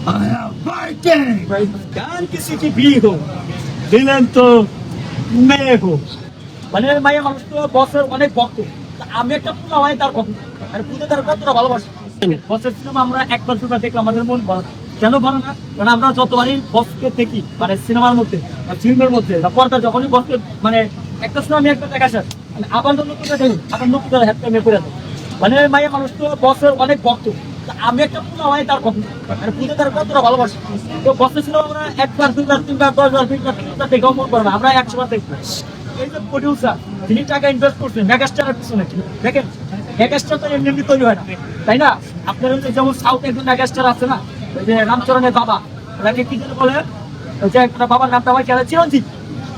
I am fighting! গান किसी की भी हो দিলেন তো মেয়ে হো মানে মাইয়া মানুষ তো বছর অনেক ভক্ত আমি একটা পুরো হয় তার ভক্ত আর পুরো তার কতটা ভালোবাসি বছর সিনেমা আমরা একবার দুবার দেখলাম আমাদের মন ভালো কেন ভালো না কারণ আমরা যতবারই বসকে দেখি মানে সিনেমার মধ্যে ফিল্মের মধ্যে পর্দা যখনই বসকে মানে একটা সিনেমা আমি একটা দেখা যায় মানে আবার নতুন দেখি আবার নতুন করে হ্যাপটা মেয়ে করে মানে মাইয়া মানুষ তো বছর অনেক ভক্ত আমি একটা পুরো হয় তার ভক্ত আর পুরো তার কতটা ভালোবাসি তো বসে সিনেমা আমরা একবার দুবার তিনবার 10বার 20বার দেখেও মন করে না আমরা 100 বার দেখবো এই যে প্রডিউসার যিনি টাকা ইনভেস্ট করছেন মেগাস্টারের পিছনে দেখেন মেগাস্টার তো এমনি তৈরি হয় না তাই না আপনার যেমন সাউথ একজন মেগাস্টার আছে না ওই যে রামচরণের বাবা ওনাকে কি যেন বলে ওই যে একটা বাবার নামটা আমার খেলা চিরঞ্জিত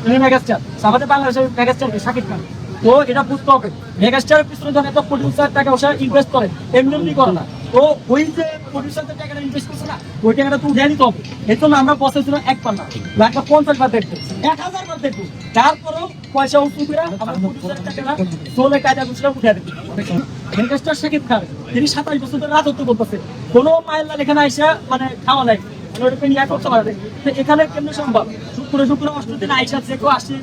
উনি মেগাস্টার আমাদের বাংলাদেশের মেগাস্টার শাকিব খান তো এটা বুঝতে হবে মেগাস্টারের পিছনে যখন এত প্রডিউসার টাকা পয়সা ইনভেস্ট করে এমনি করে না তো ওই যে প্রডিউসারদের টাকাটা ইনভেস্ট করছে না ওই টাকাটা তো উঠে নিতে হবে এর জন্য আমরা বসে ছিল একবার না একটা 50 বার দেখবো 1000 বার দেখবো তারপরেও পয়সা উঠে করে আমরা প্রডিউসারের টাকাটা চলে কাজা গুছরা উঠে দেবো মেগাস্টার শাকিব খান তিনি 27 বছর ধরে রাজত্ব করতেছে কোনো মাইল এখানে আইসা মানে খাওয়া নাই এখানে কেমন সম্ভব শুক্র অষ্টদিন আইসা যে কেউ আসছে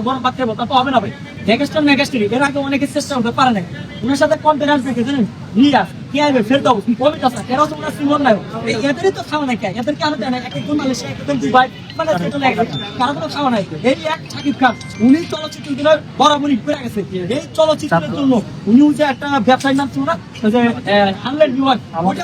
গরম ভাত খাবো তা তো হবে না ভাই মেগাস্টার মেগাস্টারি এর আগে অনেকে চেষ্টা করতে পারে নাই ওনার সাথে কনফিডেন্স রেখে জানেন নিয়ে কি আসবে ফের দাও কবে কাছে কেন তোমরা সিমন নাই এদেরই তো খাওয়া নাই এদেরকে আরো দেয় না এক একজন মালয়েশিয়া একজন দুবাই মানে কারো কোনো খাওয়া নাই এই এক শাকিব খান উনি চলচ্চিত্র দিনের বরাবরই করে গেছে এই চলচ্চিত্রের জন্য উনি যে একটা ব্যবসায়ীর নাম ছিল না যে হানলেন নিউয়ার্ক ওটা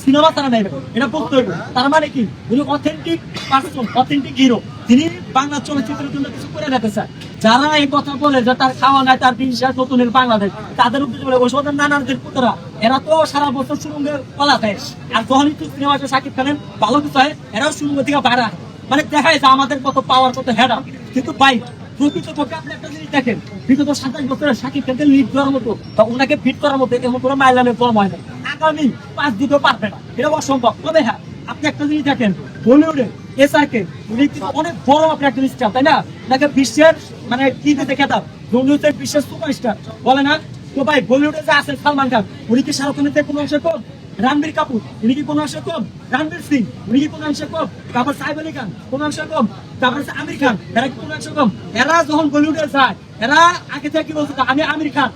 সিনেমা তারা নেই এটা বলতে হবে তার মানে কি উনি অথেন্টিক পার্সন অথেন্টিক হিরো তিনি বাংলা চলচ্চিত্রের জন্য কিছু করে যেতে চায় যারা এই কথা বলে যে তার খাওয়া নাই তার বিশ্বাস নতুনের বাংলাদেশ তাদের উদ্দেশ্য বলে ওই সময় নানানদের পুতরা এরা তো সারা বছর সুরঙ্গে কলা খায় আর যখন একটু সিনেমাতে শাকিব খানের ভালো কিছু হয় এরাও সুরঙ্গ থেকে বাইরে মানে দেখায় যে আমাদের কত পাওয়ার কত হেডা কিন্তু ভাই প্রকৃতপক্ষে আপনি একটা জিনিস দেখেন বিগত 27 বছরের শাকিব খানকে লিড দেওয়ার মতো বা ওনাকে ফিট করার মতো এমন কোনো মাইলানের কম হয় না আগামী 5 দিতেও পারবে না এটা অসম্ভব তবে হ্যাঁ আপনি একটা জিনিস দেখেন বলিউডে এসআরকে উনি কিন্তু অনেক বড় আপনি একটা স্টার তাই না ওনাকে বিশ্বের মানে কি দিতে খেতাব বলিউডের বিশ্বের সুপারস্টার বলে না তো ভাই বলিউডে যে আছে সালমান খান উনি কি শাহরুখ খানের কোনো অংশে কম রণবীর কাপুর উনি কি কোনো অংশে কম রণবীর সিং উনি কি কোনো অংশে কম তারপর সাইফ আলী খান কোনো অংশে কম তারপর আমির খান এরা কি কোনো অংশে কম এরা যখন বলিউডে যায় এরা আগে থেকে বলছে আমি আমির খান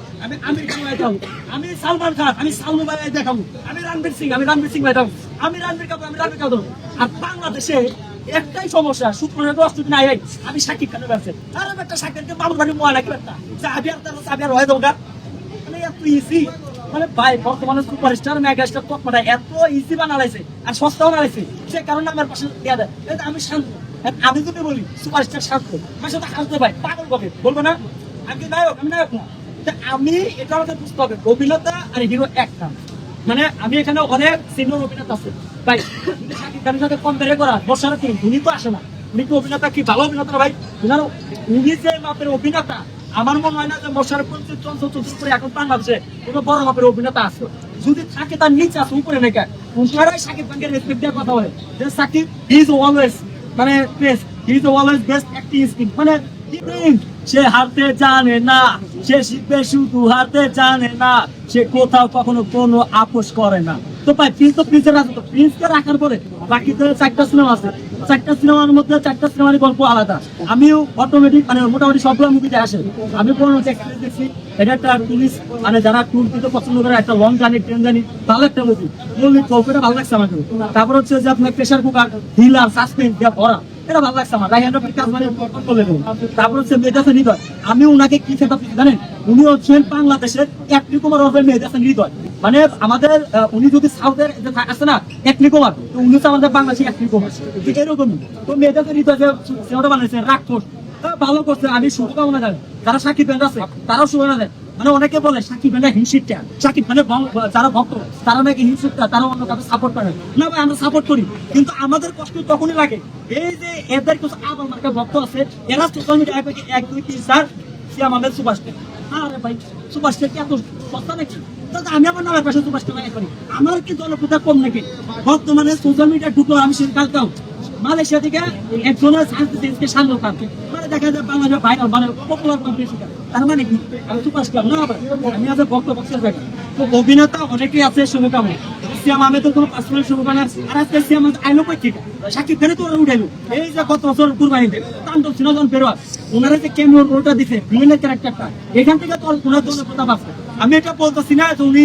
ভাই যাবো আমি সালমান খান আমি সালমান ভাই দেখাবো আমি রণবীর সিং ভাই যাবো আমি রণবীর কাপুর আর বাংলাদেশে একটাই সমস্যা শুক্রবার 10 দিন আই আমি শাকিব খানের ব্যবসা আর একটা শাকিবকে মামুর বাড়ি মোয়া নাকি একটা চাবি আর হয়ে যাবো মানে এত ইজি মানে ভাই বর্তমানে সুপারস্টার মেগাস্টার তকমাটা এত ইজি বানালাইছে আর সস্তা বানালাইছে সে কারণে আমার পাশে দেয়া দেয় আমি শান্ত আমি যদি বলি সুপারস্টার শান্ত আমার সাথে হাসতে ভাই পাগল কবে বলবো না আমি নায়ক না আমি এটা আমাদের বুঝতে হবে অভিনেতা আর হিরো একটা মানে আমি এখানে অনেক সিনিয়র অভিনেতা আছে ভাই শাকিব খানের সাথে কম্পেয়ার করা বর্ষার কি উনি তো আসে না উনি তো অভিনেতা কি ভালো অভিনেতা ভাই উনি যে মাপের অভিনেতা আমার মনে হয় না যে মশার 25 উপরে এখন বাংলাদেশে কোনো বড় মাপের অভিনেতা আছে যদি থাকে তার নিচে আছে উপরে নাকি উনারাই শাকিব খানকে রেসপেক্ট দিয়ে কথা বলে যে শাকিব ইজ অলওয়েজ মানে best is always best acting skill মানে সে হারতে জানে না সে শিখবে শুধু হারতে জানে না সে কোথাও কখনো কোনো আপোষ করে না তো ভাই প্রিন্স তো প্রিন্সের আছে তো প্রিন্সকে রাখার পরে বাকি তো 4টা সিনেমা আছে 4টা সিনেমার মধ্যে 4টা সিনেমার গল্প আলাদা আমিও অটোমেটিক মানে মোটামুটি সবগুলো মুভিতে আসে আমি কোনো এক্সপিরিয়েন্স দেখছি এটা একটা পুলিশ মানে যারা ট্যুর দিতে পছন্দ করে একটা লং জার্নি ট্রেন জার্নি ভালো একটা মুভি মূল গল্পটা ভালো লাগছে আমাকে তারপর হচ্ছে যে আপনার প্রেশার কুকার থ্রিলার সাসপেন্স দিয়ে ভরা এটা ভালো লাগছে আমার রাইহান রফির কাজ মানে বলে দেবো তারপর হচ্ছে মেজাসেন হৃদয় আমি ওনাকে কি সেটা জানেন উনি হচ্ছেন বাংলাদেশের একটি কুমার ওরফে মেজাসেন হৃদয় মানে আমাদের উনি যদি সাউথের আছে না একটি কুমার তো উনি হচ্ছে আমাদের বাংলাদেশে একটি কুমার ঠিক এরকমই তো মেজাসেন হৃদয় যে সিনেমাটা বানাইছে রাক্ষস ভালো করছে আমি শুভকামনা জানি যারা শাকিব খান আছে তারাও শুভকামনা দেয় মানে অনেকে বলে শাকিব খানের হিংসিটা শাকিব খানের যারা ভক্ত তারা নাকি হিংসিটা তারা অন্য কাউকে সাপোর্ট করে না ভাই আমরা সাপোর্ট করি কিন্তু আমাদের কষ্ট তখনই লাগে এই যে এদের কিছু আবার মার্কা ভক্ত আছে এরা সোশ্যাল মিডিয়ায় 1 2 3 4 সে আমাদের সুপারস্টার আরে ভাই সুপারস্টার কি এত সস্তা নাকি আমি আমার নামের পাশে সুপারস্টার লাগাই করি আমার কি জনপ্রিয়তা কম নাকি বর্তমানে সোশ্যাল মিডিয়া ঢুকলো আমি সেটা মালয়েশিয়া থেকে একজনের সাংস্কৃতিক সামনে থাকে মানে দেখা যায় বাংলাদেশের ভাইরাল মানে পপুলার কম্পিটিশন তার মানে কি আমি সুপারস্টার না আমি আজ বক্তব্য তো অভিনেতা অনেকেই আছে শুভকামনা সিয়াম আমি তো কোনো পার্সোনাল শুরু করে আর আজকে সিয়াম আইলো কই ঠিক সাকিব খানে তো উঠাইলো এই যে গত বছর কুরবানিতে তাণ্ডব সিনজন পেরোয়া ওনারা যে কেমন রোলটা দিছে বিভিন্ন ক্যারেক্টারটা এখান থেকে তো ওনার জন্য কথা ভাবছে আমি এটা বলতেছি না যে উনি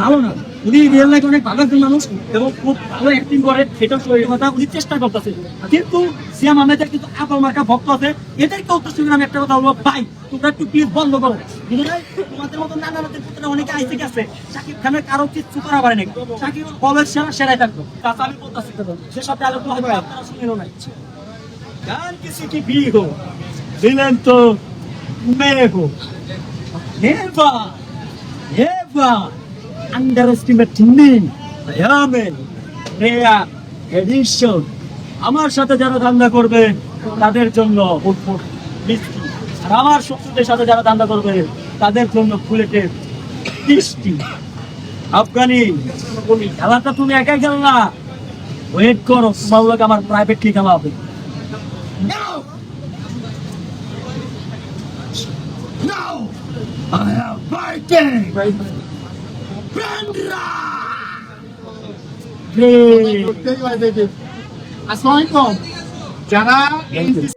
ভালো না উনি রিয়েল লাইফে অনেক ভালো একজন মানুষ এবং খুব ভালো অ্যাক্টিং করে সেটা কথা উনি চেষ্টা করতেছে কিন্তু সিয়াম আহমেদের কিন্তু আপন মার্কা ভক্ত আছে এদেরকে উদ্দেশ্য করে আমি একটা কথা বলবো ভাই তোমরা একটু প্লিজ বন্ধ করো বুঝলে তোমাদের মতো নানা নাতির পুত্ররা অনেকে আইসে গেছে শাকিব খানের কারো কিচ্ছু করা পারে নাকি শাকিব কলেজ সেরাই থাকতো তাছাড়া আমি বলতেছি সেসব ডায়লগ তো হয়তো আপনারা শুনেও নাই जान किसी की भी हो विलन तो मैं हूँ never never underestimate me I am a rare edition আমার সাথে যারা ধান্দা করবে তাদের জন্য মিষ্টি আর আমার শত্রুদের সাথে যারা ধান্দা করবে তাদের জন্য ফুলেটের বৃষ্টি আফগানি খেলাটা তুমি একাই খেল না ওয়েট করো তোমার লোক আমার প্রাইভেটলি খেলা হবে No! No! I am fighting! Brandra! Great. Assalamualaikum. Jara